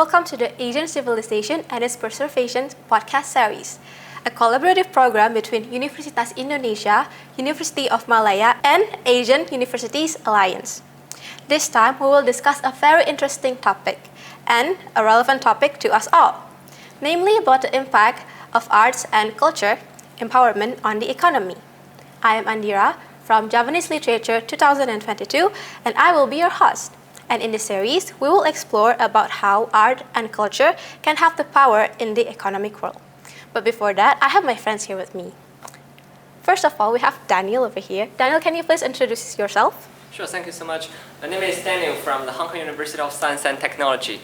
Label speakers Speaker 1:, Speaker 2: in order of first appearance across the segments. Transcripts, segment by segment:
Speaker 1: Welcome to the Asian Civilization and its Preservation podcast series, a collaborative program between Universitas Indonesia, University of Malaya, and Asian Universities Alliance. This time, we will discuss a very interesting topic and a relevant topic to us all, namely about the impact of arts and culture empowerment on the economy. I am Andira from Javanese Literature 2022, and I will be your host. And in this series, we will explore about how art and culture can have the power in the economic world. But before that, I have my friends here with me. First of all, we have Daniel over here. Daniel, can you please introduce yourself?
Speaker 2: Sure, thank you so much. My name is Daniel from the Hong Kong University of Science and Technology.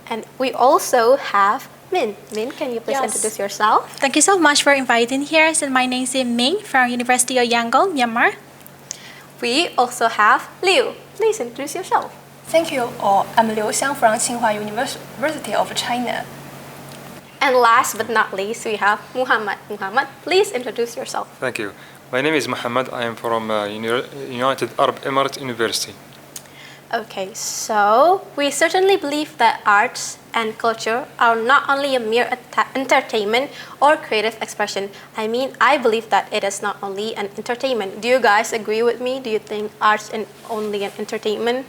Speaker 1: And we also have Min. Min, can you please introduce yourself?
Speaker 3: Thank you so much for inviting here. So my name is Ming from University of Yangon, Myanmar.
Speaker 1: We also have Liu. Please introduce yourself.
Speaker 4: Thank you all. I'm Liu Xiang from Tsinghua University of China.
Speaker 1: And last but not least, we have Muhammad. Muhammad, please introduce yourself.
Speaker 5: Thank you. My name is Muhammad. I am from United Arab Emirates University.
Speaker 1: Okay, so we certainly believe that arts and culture are not only a mere entertainment or creative expression. I believe that it is not only an entertainment. Do you guys agree with me? Do you think arts is only an entertainment?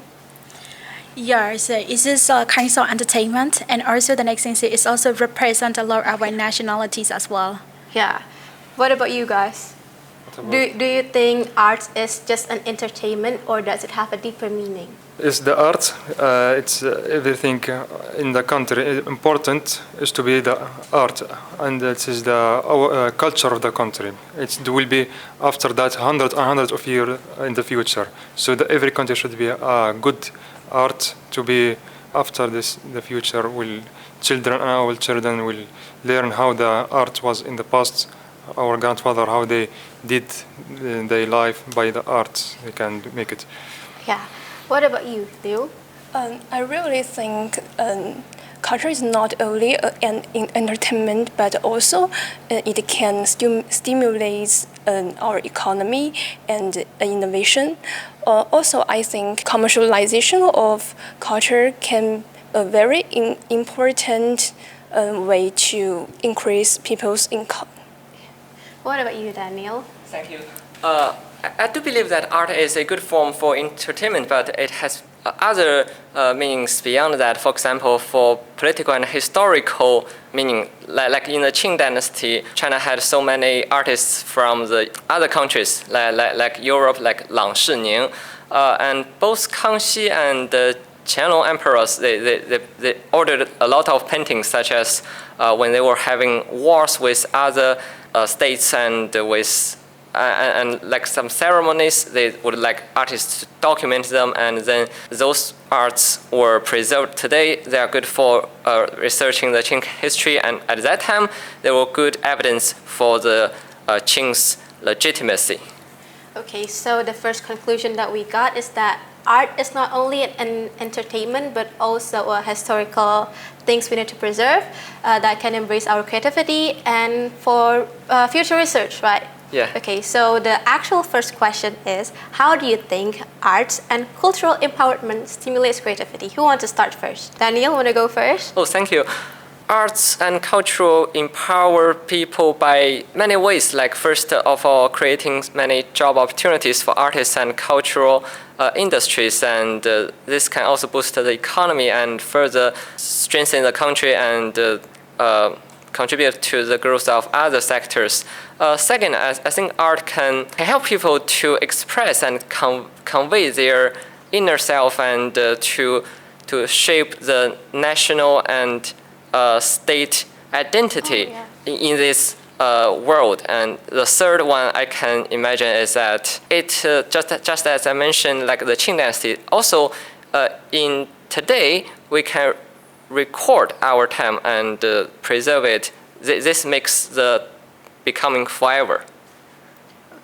Speaker 3: Yes, it is a kind of entertainment, and also the next thing is it also represent a lot of our nationalities as well.
Speaker 1: Yeah. What about you guys? Do you think arts is just an entertainment, or does it have a deeper meaning?
Speaker 5: It's the art. It's everything in the country. Important is to be the art, and it is the culture of the country. It will be after that hundreds of years in the future. So every country should be a good art to be after this. The future our children will learn how the art was in the past. Our grandfather, how they did their life by the art, they can make it.
Speaker 1: Yeah. What about you, Liu?
Speaker 4: I really think culture is not only an entertainment, but also it can stimulate our economy and innovation. Also, I think commercialization of culture can a very important way to increase people's income.
Speaker 1: What about you, Daniel?
Speaker 2: Thank you. I do believe that art is a good form for entertainment, but it has other meanings beyond that. For example, for political and historical meaning, like in the Qing dynasty, China had so many artists from the other countries, like Europe, like Lang Shining, and both Kangxi and the Qianlong emperors, they ordered a lot of paintings, such as when they were having wars with other states and with and like some ceremonies, they would like artists to document them, and then those arts were preserved. Today, they are good for researching the Qing history, and at that time, they were good evidence for the Qing's legitimacy.
Speaker 1: Okay, so the first conclusion that we got is that art is not only an entertainment, but also a historical things we need to preserve that can embrace our creativity and for future research, right?
Speaker 2: Yeah.
Speaker 1: Okay, so the actual first question is, how do you think arts and cultural empowerment stimulates creativity? Who wants to start first? Daniel, want to go first?
Speaker 2: Oh, thank you. Arts and culture empower people by many ways, like first of all, creating many job opportunities for artists and cultural industries, and this can also boost the economy and further strengthen the country and contribute to the growth of other sectors. Second, I think art can help people to express and convey their inner self and to shape the national and state identity in this world. And the third one I can imagine is that it just as I mentioned, like the Qing dynasty. Also, in today we can record our time and preserve it. This makes the becoming forever.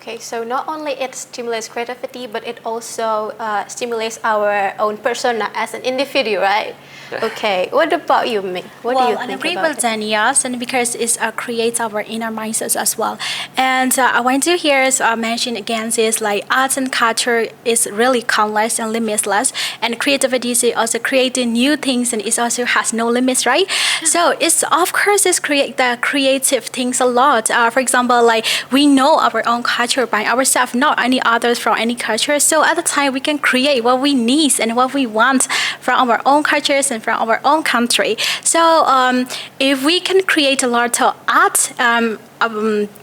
Speaker 1: Okay, so not only it stimulates creativity, but it also stimulates our own persona as an individual, right?
Speaker 2: Yeah.
Speaker 1: Okay, what about you, Ming? What do you
Speaker 3: I
Speaker 1: think
Speaker 3: agree
Speaker 1: about
Speaker 3: with
Speaker 1: it?
Speaker 3: Danny, yes, and because it creates our inner mindsets as well. And I want to hear mention again is like arts and culture is really countless and limitless, and creativity is also creating new things, and it also has no limits, right? So it's of course it's create the creative things a lot. For example, like we know our own culture by ourselves, not any others from any culture. So at the time we can create what we need and what we want from our own cultures and from our own country. So if we can create a lot of art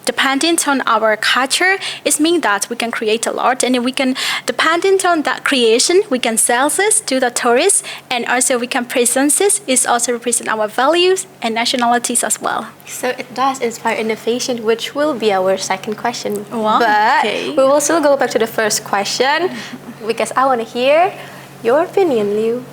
Speaker 3: dependent on our culture, it means that we can create a lot, and we can dependent on that creation, we can sell this to the tourists, and also we can present this. It also represent our values and nationalities as well.
Speaker 1: So it does inspire innovation, which will be our second question.
Speaker 3: Wow,
Speaker 1: But
Speaker 3: okay.
Speaker 1: we will still go back to the first question because I want to hear your opinion, Liu.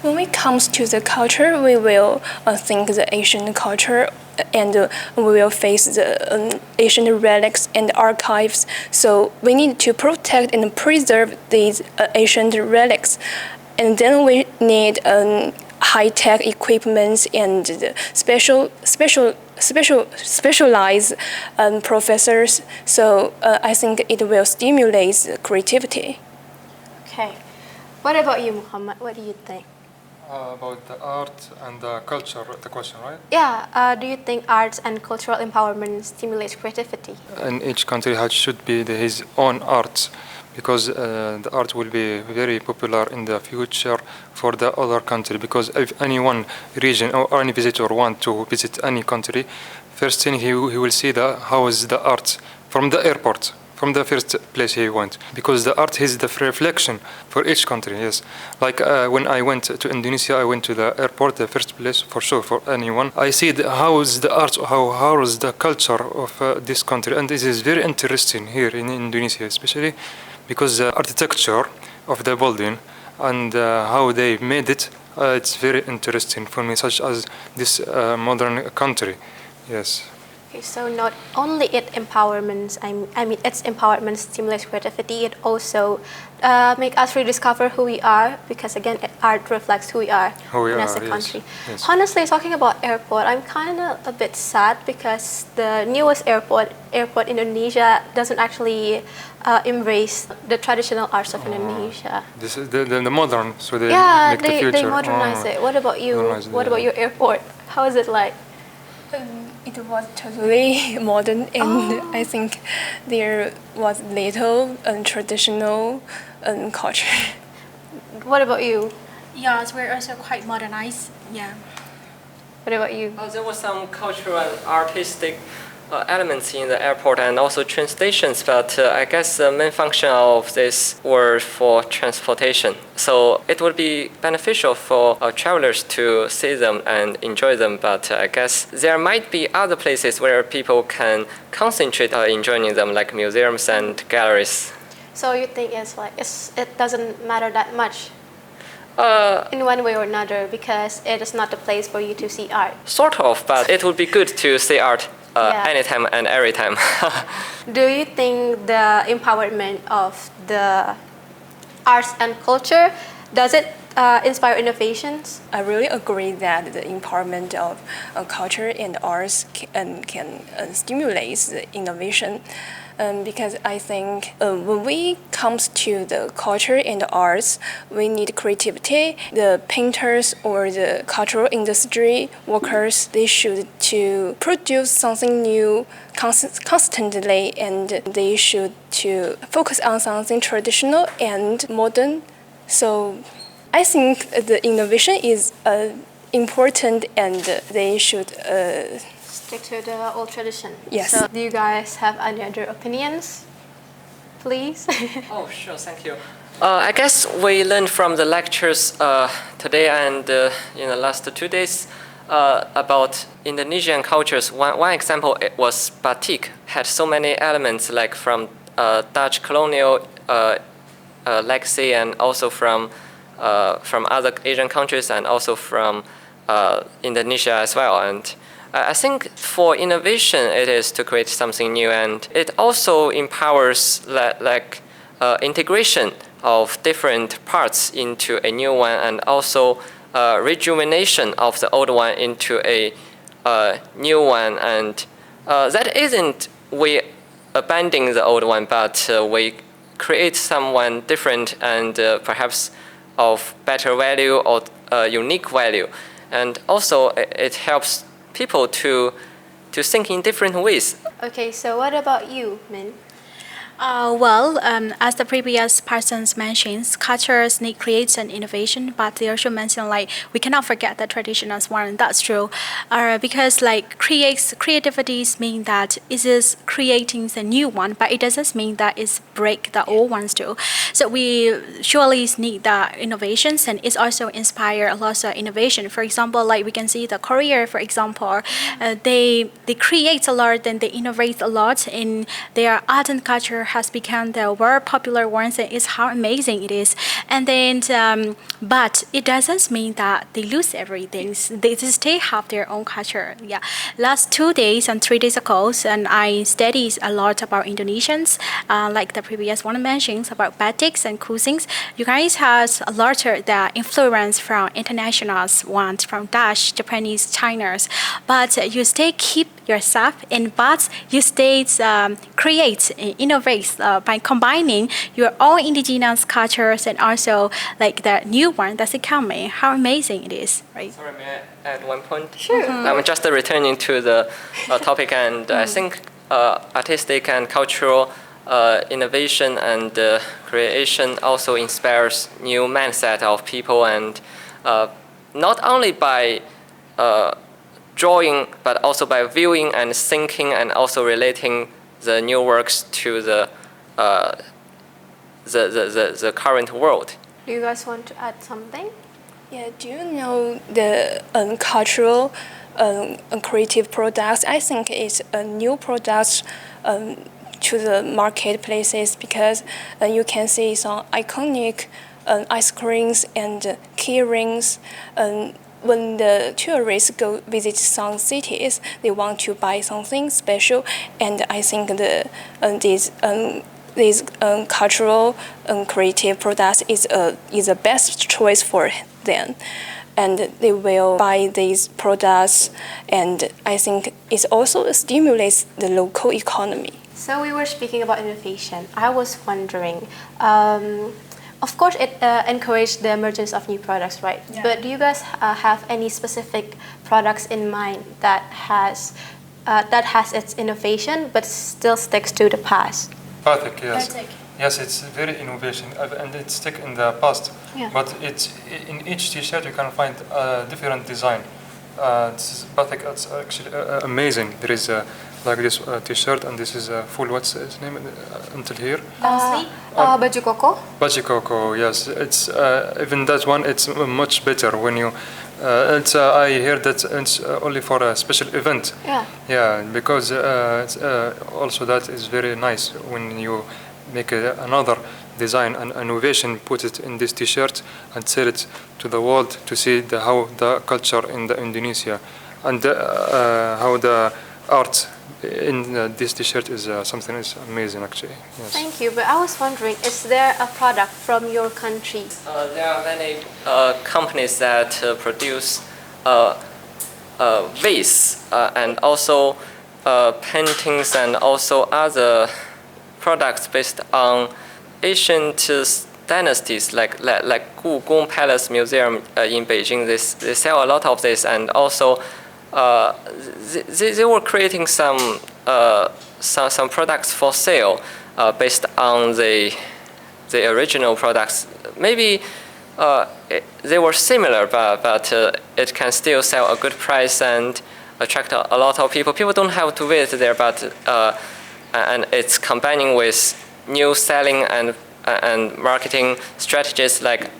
Speaker 4: When it comes to the culture, we will think the Asian culture, and we will face the Asian relics and archives. So we need to protect and preserve these ancient relics, and then we need high-tech equipments and the specialized professors. So I think it will stimulate creativity.
Speaker 1: Okay. What about you, Muhammad? What do you think?
Speaker 5: About the art and the culture, the question, right?
Speaker 1: Yeah, do you think arts and cultural empowerment stimulates creativity?
Speaker 5: And each country should be his own art, because the art will be very popular in the future for the other country. Because if any one region or any visitor want to visit any country, first thing he will see how is the art from the airport, from the first place he went, because the art is the reflection for each country. Yes, like when I went to Indonesia, I went to the airport, the first place for sure for anyone. I see how is the art, how is the culture of this country, and this is very interesting here in Indonesia, especially because the architecture of the building and how they made it. It's very interesting for me, such as this modern country. Yes.
Speaker 1: Okay, so not only its empowerment stimulates creativity, it also make us rediscover who we are, because again, art reflects who we are as a country.
Speaker 5: Yes.
Speaker 1: Honestly, talking about airport, I'm kind of a bit sad because the newest airport Indonesia doesn't actually embrace the traditional arts of Indonesia.
Speaker 5: This is the modern, so they make the
Speaker 1: they
Speaker 5: future.
Speaker 1: modernize it. What about you?
Speaker 5: Modernize
Speaker 1: What
Speaker 5: the-
Speaker 1: about your airport? How is it like?
Speaker 4: It was totally modern, and I think there was little traditional culture.
Speaker 1: What about you?
Speaker 3: Yes, we're also quite modernized. Yeah.
Speaker 1: What about you?
Speaker 2: There was some cultural and artistic elements in the airport and also train stations, but I guess the main function of this were for transportation. So it would be beneficial for travelers to see them and enjoy them, but I guess there might be other places where people can concentrate on enjoying them, like museums and galleries.
Speaker 1: So you think it doesn't matter that much in one way or another, because it is not the place for you to see art.
Speaker 2: Sort of, but it would be good to see art
Speaker 1: Yeah.
Speaker 2: anytime and every time.
Speaker 1: Do you think the empowerment of the arts and culture, does it inspire innovations?
Speaker 4: I really agree that the empowerment of culture and arts can stimulate the innovation. Because I think when we comes to the culture and the arts, we need creativity. The painters or the cultural industry workers, they should to produce something new constantly, and they should to focus on something traditional and modern. So I think the innovation is important, and they should
Speaker 1: Stick to the old tradition.
Speaker 4: Yes.
Speaker 1: So do you guys have any other opinions? Please.
Speaker 2: Oh, sure, thank you. I guess we learned from the lectures today and in the last 2 days about Indonesian cultures. One example it was batik, had so many elements like from Dutch colonial legacy, and also from other Asian countries, and also from Indonesia as well. And I think for innovation, it is to create something new, and it also empowers integration of different parts into a new one, and also rejuvenation of the old one into a new one. And that isn't we abandoning the old one, but we create someone different and perhaps of better value or unique value. And also it helps people to think in different ways.
Speaker 1: Okay, so what about you, Min?
Speaker 3: As the previous persons mentions, cultures need creates and innovation, but they also mention like we cannot forget the tradition as one. That's true, because like creativities mean that it is creating the new one, but it doesn't mean that it's break the old ones too. So we surely need the innovations, and it's also inspire a lot of innovation. For example, like we can see the Korea, for example, they create a lot and they innovate a lot in their art and culture has become the very popular ones, and it's how amazing it is. And then, but it doesn't mean that they lose everything. They still have their own culture. Yeah. Last 2 days and 3 days ago, and I studied a lot about Indonesians, like the previous one mentions about batiks and cuisines. You guys has a lot of the influence from internationals ones, from Dutch, Japanese, Chinese, but you still keep yourself in, but you stay create, innovate by combining your own indigenous cultures and also like the new one that's coming. How amazing it is, right?
Speaker 2: Sorry, may I add one point?
Speaker 1: Sure.
Speaker 2: I'm just returning to the topic, and I think artistic and cultural innovation and creation also inspires new mindset of people, and not only by drawing, but also by viewing and thinking, and also relating the new works to the current world.
Speaker 1: Do you guys want to add something?
Speaker 4: Yeah, do you know the cultural creative products? I think it's a new product to the marketplaces, because you can see some iconic ice creams and key rings. When the tourists go visit some cities, they want to buy something special, and I think these cultural creative products is a best choice for them, and they will buy these products, and I think it also stimulates the local economy.
Speaker 1: So we were speaking about innovation. I was wondering, of course, it encouraged the emergence of new products, right?
Speaker 3: Yeah.
Speaker 1: But do you guys have any specific products in mind that has its innovation but still sticks to the past?
Speaker 5: Batik, yes.
Speaker 3: Batik.
Speaker 5: Yes, it's very innovation, and it's stick in the past.
Speaker 1: Yeah.
Speaker 5: But it's in each T-shirt you can find a different design. Batik, it's actually amazing. There is like this T-shirt, and this is full. What's its name until here?
Speaker 1: Baju koko.
Speaker 5: Baji Coco, yes. It's even that one. It's much better when you. I hear that it's only for a special event.
Speaker 1: Yeah.
Speaker 5: Yeah, because also that is very nice when you make another design and innovation, put it in this T-shirt and sell it to the world to see how the culture in the Indonesia and how the art in this T-shirt is something is amazing actually. Yes.
Speaker 1: Thank you. But I was wondering, is there a product from your country?
Speaker 2: There are many companies that produce vase and also paintings and also other products based on ancient dynasties, like Gugong Palace Museum in Beijing. They sell a lot of this, and also they were creating some products for sale based on the original products. Maybe they were similar, but it can still sell a good price and attract a lot of people. People don't have to visit there, but and it's combining with new selling and marketing strategies like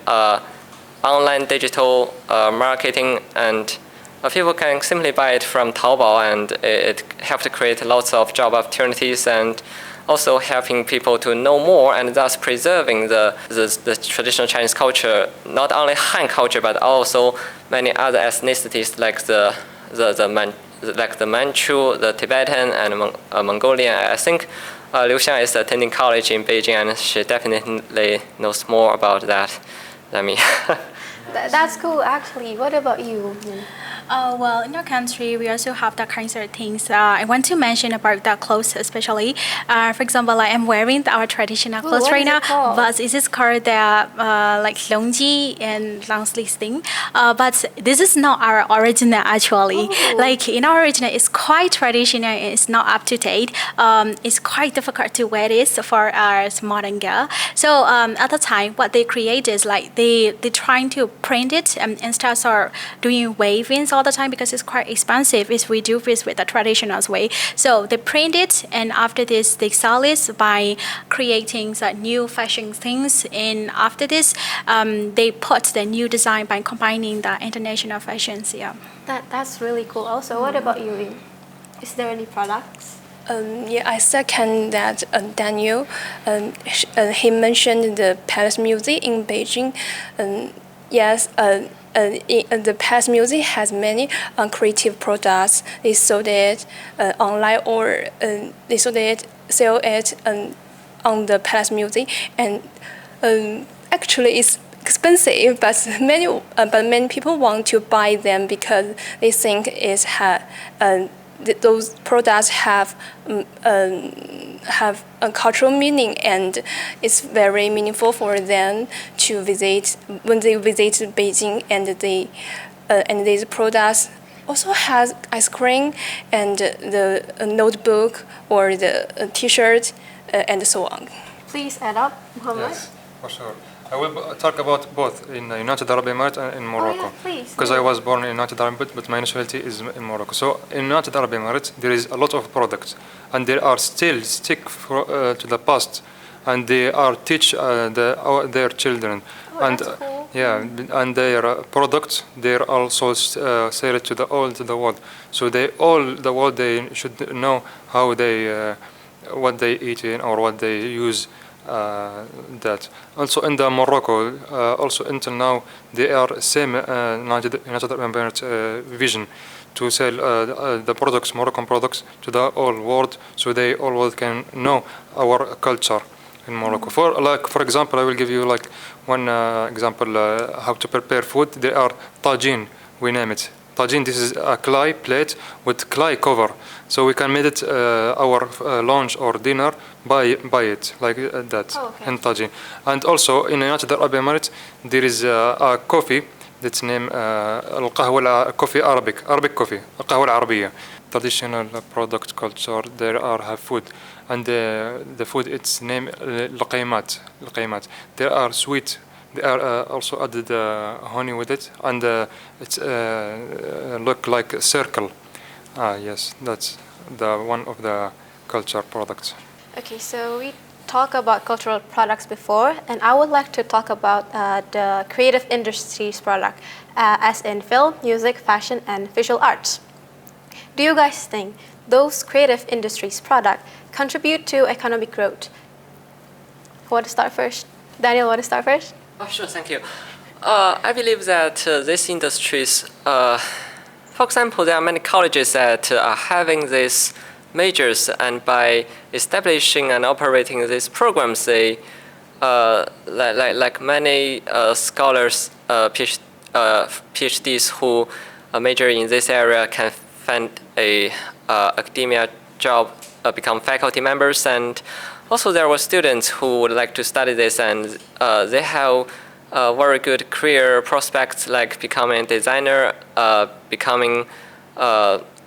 Speaker 2: online digital marketing, and people can simply buy it from Taobao, and it helps to create lots of job opportunities and also helping people to know more, and thus preserving the traditional Chinese culture, not only Han culture but also many other ethnicities like the like the Manchu, the Tibetan, and Mongolian. I think Liu Xiang is attending college in Beijing, and she definitely knows more about that than me.
Speaker 1: That's cool, actually. What about you?
Speaker 3: Well, in our country, we also have that kinds of things. I want to mention about the clothes, especially. For example, like I'm wearing our traditional clothes
Speaker 1: what
Speaker 3: right
Speaker 1: is
Speaker 3: now,
Speaker 1: it called?
Speaker 3: but this is called the like longji and long sleeve thing. But this is not our original actually.
Speaker 1: Oh.
Speaker 3: Like in our original, it's quite traditional. And it's not up to date. It's quite difficult to wear this for our modern girl. So at the time, what they create is like they trying to print it instead of doing wavings all the time because it's quite expensive if we do this with the traditional way. So they print it, and after this they sell it by creating new fashion things. And after this, they put the new design by combining the international fashions. Yeah.
Speaker 1: That's really cool. Also, what about you, Rin? Is there any products?
Speaker 4: Yeah, I second that Daniel. He mentioned the Palace Music in Beijing. Yes, the Palace Music has many creative products. They sold it online, or they sell it on the Palace Music, and actually it's expensive, but many people want to buy them because they think those products have a cultural meaning, and it's very meaningful for them to visit when they visit Beijing. And these products also has ice cream and the notebook or the T-shirt and so on.
Speaker 1: Please add up, Muhammad.
Speaker 5: Yes, for sure. I will talk about both in United Arab Emirates and in Morocco.
Speaker 1: yeah, please.
Speaker 5: Because I was born in United Arab Emirates, but my nationality is in Morocco. So in United Arab Emirates, there is a lot of products, and they are still stick to the past, and they are teach their children. And
Speaker 1: that's cool.
Speaker 5: yeah, and their products they are also sell to the world. So the world they should know how they what they eat in or what they use. That also in the Morocco, also until now they are same United Arab Emirates vision to sell the products, Moroccan products, to the whole world, so they all world can know our culture in Morocco. For example, I will give you like one example how to prepare food. They are tagine, we name it. Tagine, this is a clay plate with clay cover, so we can make it our lunch or dinner by it like that.
Speaker 1: Oh, okay.
Speaker 5: in tagine. And also in United Arab Emirates there is a coffee that's named القهوة coffee Arabic coffee القهوة العربية. Traditional product culture there are have food, and the food it's named القيمات. There are sweet. They are also added honey with it, and it's look like a circle. Yes, that's the one of the culture products.
Speaker 1: Okay, so we talked about cultural products before, and I would like to talk about the creative industries product, as in film, music, fashion, and visual arts. Do you guys think those creative industries product contribute to economic growth? Who want to start first? Daniel, want to start first?
Speaker 2: Oh, sure, thank you. I believe that these industries, for example, there are many colleges that are having these majors, and by establishing and operating these programs, they, like many scholars, PhDs who major in this area can find a academia job, become faculty members, and also there were students who would like to study this, and they have very good career prospects, like becoming a designer, becoming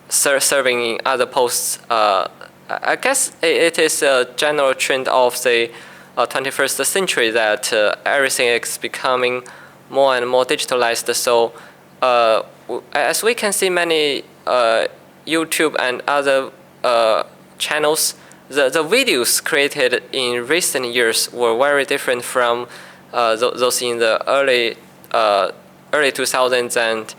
Speaker 2: serving in other posts. I guess it is a general trend of the 21st century that everything is becoming more and more digitalized. So as we can see many YouTube and other channels, the videos created in recent years were very different from those in the early 2000s, and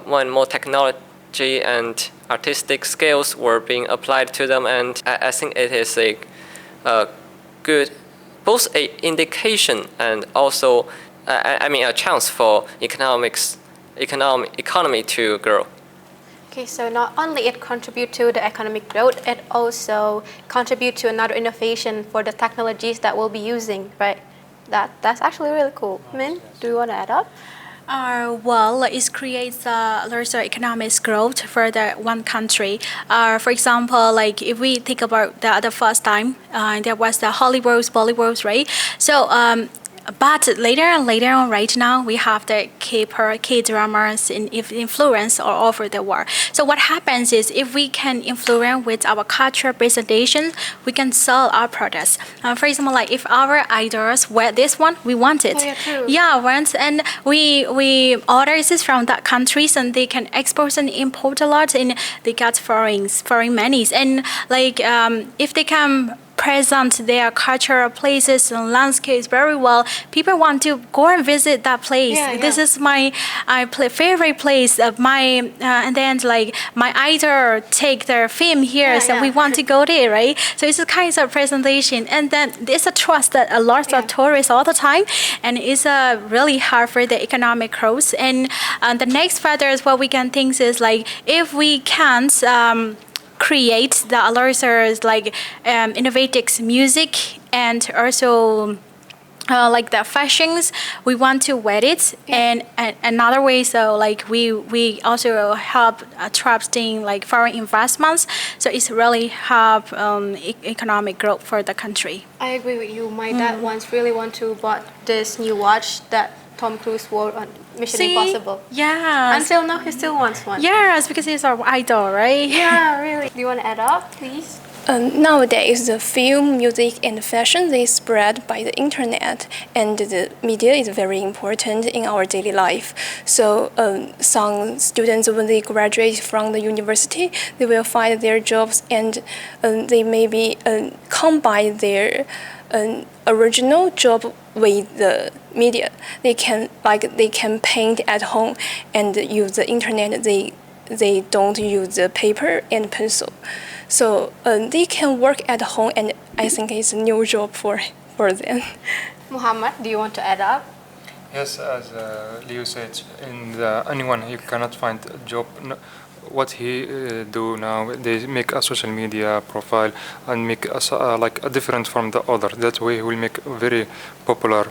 Speaker 2: when more technology and artistic skills were being applied to them. And I think it is a good, both an indication and also a chance for economy to grow.
Speaker 1: Okay, so not only it contribute to the economic growth, it also contribute to another innovation for the technologies that we'll be using, right? That's actually really cool. Min, do you want to add up?
Speaker 3: Well, it creates larger economic growth for the one country. For example, like if we think about the first time, there was the Hollywood, Bollywood, right? So but later on, right now, we have the K-dramas influence all over the world. So what happens is if we can influence with our cultural presentation, we can sell our products. For example, like if our idols wear this one, we want it.
Speaker 1: Oh, yeah, true.
Speaker 3: Yeah, once and we order this from that countries and they can export and import a lot and they get foreign monies. And like if they can present their cultural places and landscapes very well, people want to go and visit that place.
Speaker 1: Yeah,
Speaker 3: This
Speaker 1: yeah.
Speaker 3: is my favorite place of my and then like my idol take their film here,
Speaker 1: Yeah,
Speaker 3: so
Speaker 1: yeah.
Speaker 3: we want to go there, right? So it's a kind of presentation, and then there's a trust that a lot
Speaker 1: Yeah.
Speaker 3: of tourists all the time, and it's really hard for the economic growth. And the next factor is what we can think is like if we can't create the alerters like innovative music and also like the fashions, we want to wear it. And another way, so like we also help attracting like foreign investments, so it's really help economic growth for the country.
Speaker 1: I agree with you. My dad once really want to bought this new watch that Tom Cruise wore on Mission Impossible.
Speaker 3: Yeah.
Speaker 1: Until now, he still wants one.
Speaker 3: Yes, because he's our idol, right?
Speaker 1: Yeah, really. Do you want to add up, please?
Speaker 4: Nowadays, the film, music, and fashion they spread by the internet, and the media is very important in our daily life. So, some students, when they graduate from the university, they will find their jobs, and they maybe combine their original job with the media. They can paint at home and use the internet. They don't use the paper and pencil. So they can work at home, and I think it's a new job for them.
Speaker 1: Muhammad, do you want to add up?
Speaker 5: Yes, as Leo said, anyone you cannot find a job. No, what he do now, they make a social media profile and make like a different from the other. That way he will make very popular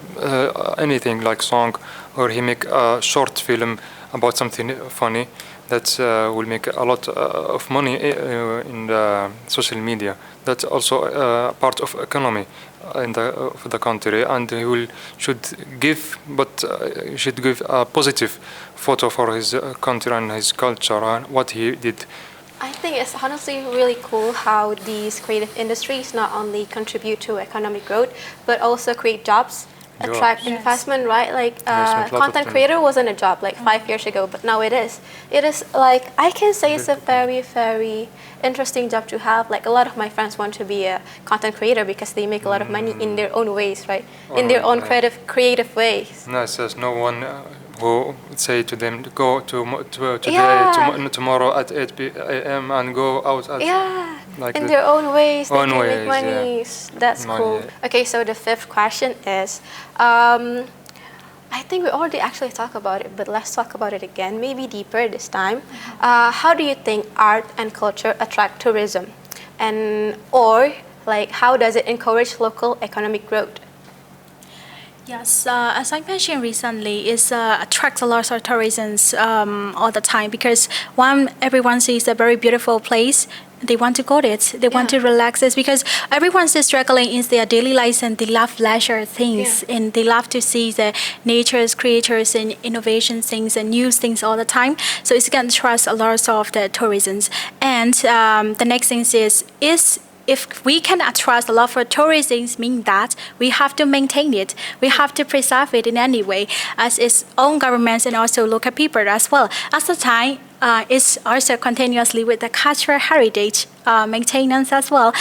Speaker 5: anything like song, or he make a short film about something funny that will make a lot of money in the social media. That's also part of economy in of the country, and he should give a positive photo for his country and his culture and what he did.
Speaker 1: I think it's honestly really cool how these creative industries not only contribute to economic growth, but also create jobs, attract
Speaker 3: Yes.
Speaker 1: investment, right? Like
Speaker 5: Investment, lot of
Speaker 1: content
Speaker 5: things.
Speaker 1: creator wasn't a job like 5 years ago, but now it is. It is like, I can say it's a very, very interesting job to have. Like a lot of my friends want to be a content creator because they make a lot of money in their own ways, right? In their own creative ways.
Speaker 5: No, it says no one who say to them go today,
Speaker 1: Yeah.
Speaker 5: tomorrow at 8 p.m. and go out at
Speaker 1: Yeah,
Speaker 5: like
Speaker 1: in
Speaker 5: the-
Speaker 1: their own ways, they
Speaker 5: Own
Speaker 1: can
Speaker 5: ways,
Speaker 1: make money.
Speaker 5: yeah.
Speaker 1: That's
Speaker 5: Money,
Speaker 1: cool.
Speaker 5: yeah.
Speaker 1: Okay, so the fifth question is, I think we already actually talked about it, but let's talk about it again, maybe deeper this time. How do you think art and culture attract tourism? Or like, how does it encourage local economic growth?
Speaker 3: Yes, as I mentioned recently, it attracts a lot of tourism all the time because everyone sees a very beautiful place. They want to go there. They want to relax it because everyone's struggling in their daily lives and they love leisure things and they love to see the nature's creatures and innovation things and new things all the time. So it's going to attract a lot of the tourism. And the next thing is if we can attract a lot for tourism, mean that we have to maintain it. We have to preserve it in any way as its own governments and also local people as well. At the time, it's also continuously with the cultural heritage maintenance as well.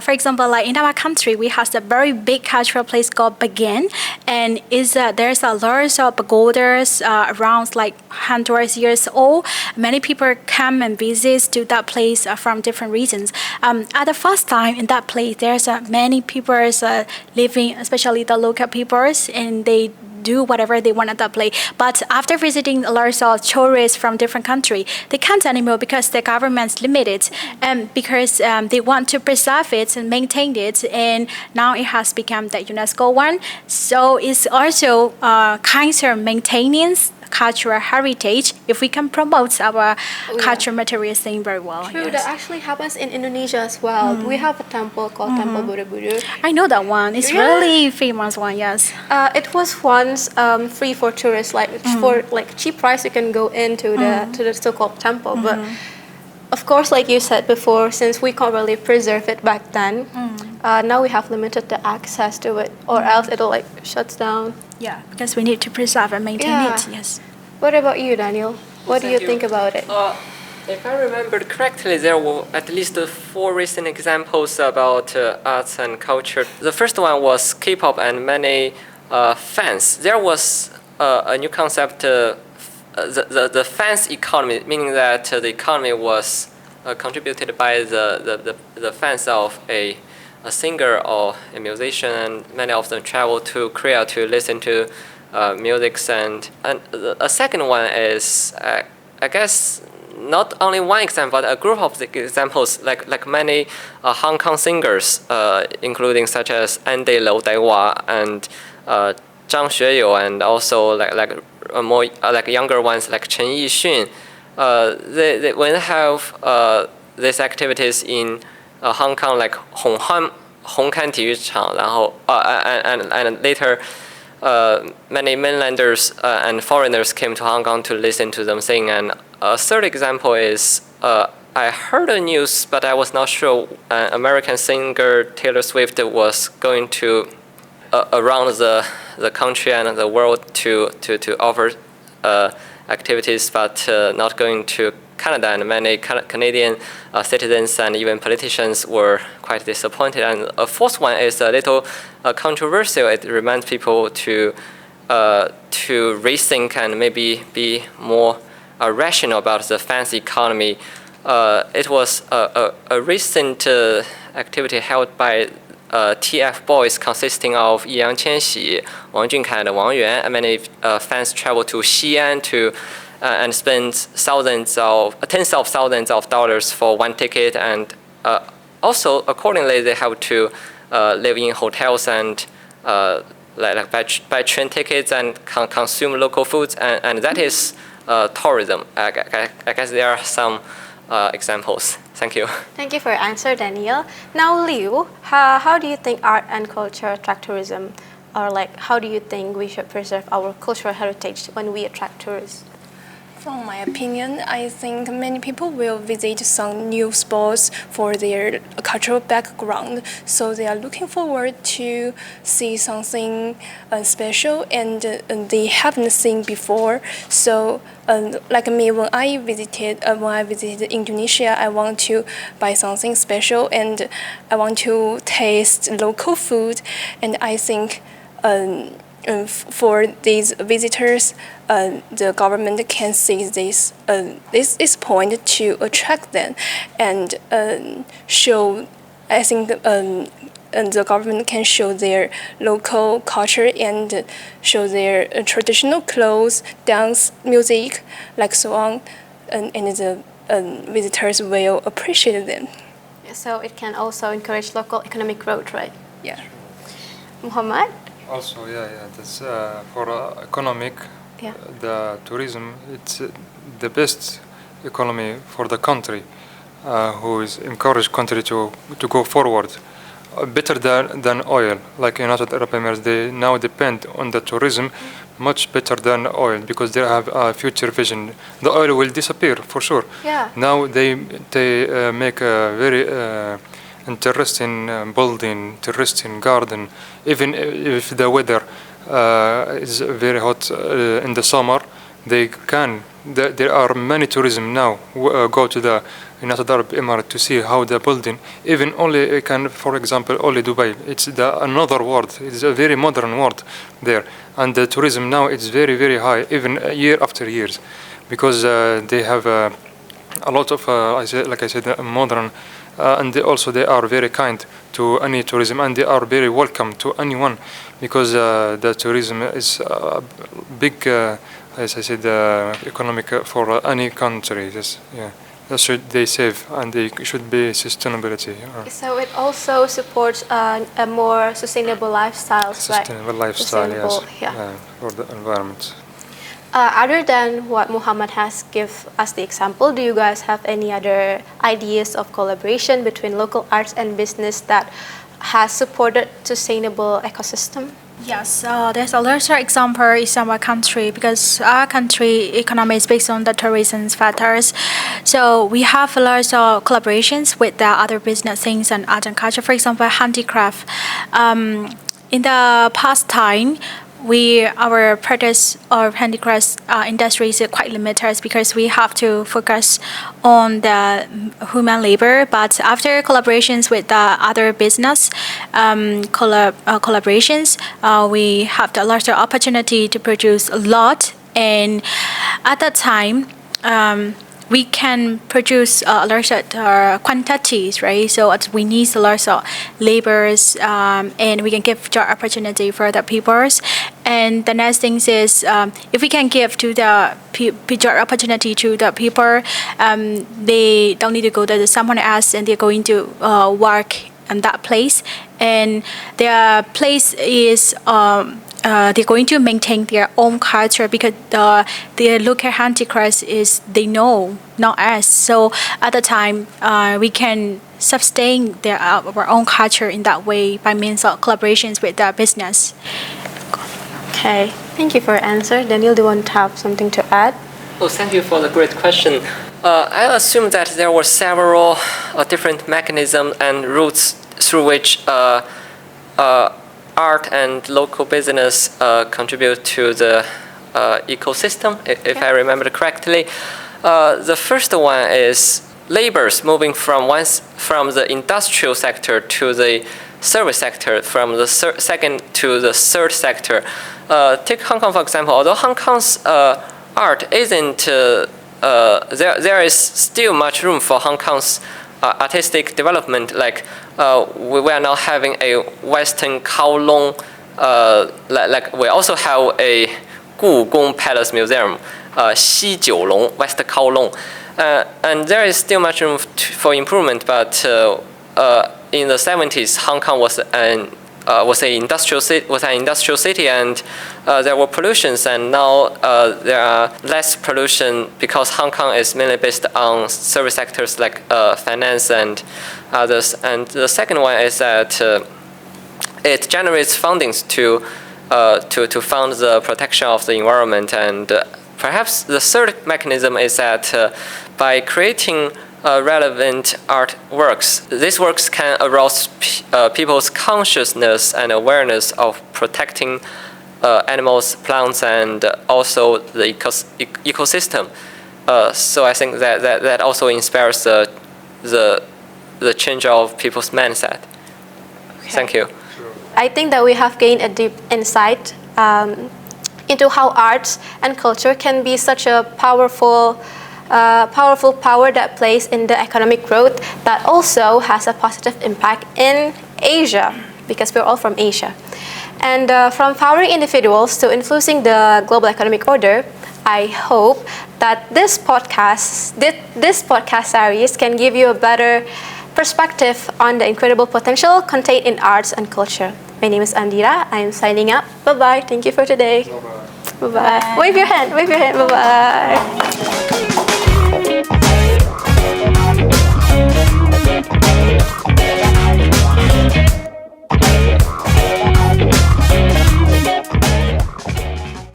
Speaker 3: For example, like in our country, we have a very big cultural place called Bagan, and there's a lot of pagodas around like 100 years old. Many people come and visit to that place from different regions. At the first time in that place, there's many people living, especially the local peoples, and they do whatever they want at that place. But after visiting lots of tourists from different countries, they can't anymore because the government's limited, and because they want to preserve it and maintain it, and now it has become the UNESCO one. So it's also kind of maintaining cultural heritage if we can promote our cultural materials thing very well.
Speaker 1: True,
Speaker 3: yes.
Speaker 1: that actually happens in Indonesia as well. We have a temple called Temple Borobudur.
Speaker 3: I know that one. It's really famous one. Yes.
Speaker 1: It was once free for tourists, like for like cheap price you can go into the so-called temple. But of course, like you said before, since we can't really preserve it back then, now we have limited the access to it, or else it'll like shuts down.
Speaker 3: Yeah, because we need to preserve and maintain
Speaker 1: Yeah.
Speaker 3: it. Yes.
Speaker 1: What about you, Daniel? What do you think about it?
Speaker 2: If I remembered correctly, there were at least 4 recent examples about arts and culture. The first one was K-pop and many fans. There was a new concept, the fans economy, meaning that the economy was contributed by the fans of a singer or a musician, and many of them travel to Korea to listen to music. And a second one is, I guess, not only one example, but a group of the examples, like many Hong Kong singers, including such as Andy Lo Daiwa and Zhang Xueyou, and also like more like younger ones like Chen Yixun. They when they have these activities in Hong Kong, like Hongkan 体育场，然后and later many mainlanders and foreigners came to Hong Kong to listen to them sing. And a third example is I heard the news, but I was not sure. American singer Taylor Swift was going to around the country and the world to offer activities, but not going to Canada, and many Canadian citizens and even politicians were quite disappointed. And a fourth one is a little controversial. It reminds people to rethink and maybe be more rational about the fans economy. It was a recent activity held by TF Boys, consisting of Yang Qianxi, Wang Junkai, and Wang Yuan. And many fans traveled to Xi'an to and spend tens of thousands of dollars for one ticket, and also accordingly they have to live in hotels and like buy train tickets and consume local foods, and that is tourism. I guess there are some examples. Thank you.
Speaker 1: Thank you for your answer, Daniel. Now, Liu, how do you think art and culture attract tourism? Or like, how do you think we should preserve our cultural heritage when we attract tourists?
Speaker 4: From my opinion, I think many people will visit some new spots for their cultural background. So they are looking forward to see something special and they haven't seen before. So like me, when I visited Indonesia, I want to buy something special and I want to taste local food. And I think for these visitors, the government can seize this point to attract them and show. I think the government can show their local culture and show their traditional clothes, dance, music, like so on, and the visitors will appreciate them.
Speaker 1: So it can also encourage local economic growth, right?
Speaker 4: Yeah.
Speaker 1: Muhammad?
Speaker 5: Also, that's for economic.
Speaker 1: Yeah.
Speaker 5: The tourism, it's the best economy for the country, who is encourage country to go forward, better than oil. Like United Arab Emirates, they now depend on the tourism much better than oil because they have a future vision. The oil will disappear for sure.
Speaker 1: Yeah.
Speaker 5: Now they make a very interesting building, interesting garden. Even if the weather is very hot in the summer, there are many tourism now go to the United Arab Emirates to see how the building, even only for example, only Dubai, it's another world. It's a very modern world there, and the tourism now is very, very high, even year after years, because they have a lot of, like I said, modern, and they are very kind to any tourism, and they are very welcome to anyone, because the tourism is a big, as I said, economic for any country. That should they save, and they should be sustainability.
Speaker 1: So it also supports a more sustainable lifestyle,
Speaker 5: Sustainable
Speaker 1: right?
Speaker 5: lifestyle, yes,
Speaker 1: Yeah.
Speaker 5: for the environment.
Speaker 1: Other than what Muhammad has give us the example, do you guys have any other ideas of collaboration between local arts and business that has supported sustainable ecosystem?
Speaker 3: Yes, there's a larger example in our country, because our country economy is based on the tourism factors. So we have a lot of collaborations with the other business things and art and culture. For example, handicraft. In the past time, our practice of handicrafts industry is quite limited, because we have to focus on the human labor. But after collaborations with the other business collaborations, we have the larger opportunity to produce a lot, and at that time, we can produce larger quantities, right? So we need a lot of laborers, and we can give job opportunity for the peoples. And the next thing is, if we can give to the job opportunity to the people, they don't need to go to someone else, and they're going to work in that place. And their place is they're going to maintain their own culture, because the local handicrafts is they know, not us. So at the time, we can sustain our own culture in that way by means of collaborations with the business.
Speaker 1: Okay, thank you for your answer. Daniel, do you want to have something to add?
Speaker 2: Oh, thank you for the great question. I assume that there were several different mechanisms and routes through which art and local business contribute to the ecosystem, if I remember correctly. The first one is laborers moving from the industrial sector to the service sector, from the second to the third sector. Take Hong Kong, for example. Although Hong Kong's art isn't, there is still much room for Hong Kong's artistic development. Like we are now having a Western Kowloon, like we also have a Gugong Palace Museum, Xi Jiulong, West Kowloon, and there is still much room for improvement. But in the 70s, Hong Kong was an industrial city, and there were pollutions, and now there are less pollution because Hong Kong is mainly based on service sectors like finance and others. And the second one is that it generates fundings to fund the protection of the environment. And perhaps the third mechanism is that by creating relevant artworks, these works can arouse people's consciousness and awareness of protecting animals, plants, and also the ecosystem. So I think that also inspires the change of people's mindset. Okay. Thank you.
Speaker 1: I think that we have gained a deep insight into how arts and culture can be such a powerful power that plays in the economic growth that also has a positive impact in Asia, because we're all from Asia. And from powering individuals to influencing the global economic order, I hope that this podcast series can give you a better perspective on the incredible potential contained in arts and culture. My name is Andira. I am signing up. Bye-bye. Thank you for today. Bye-bye. Wave your hand. Bye-bye.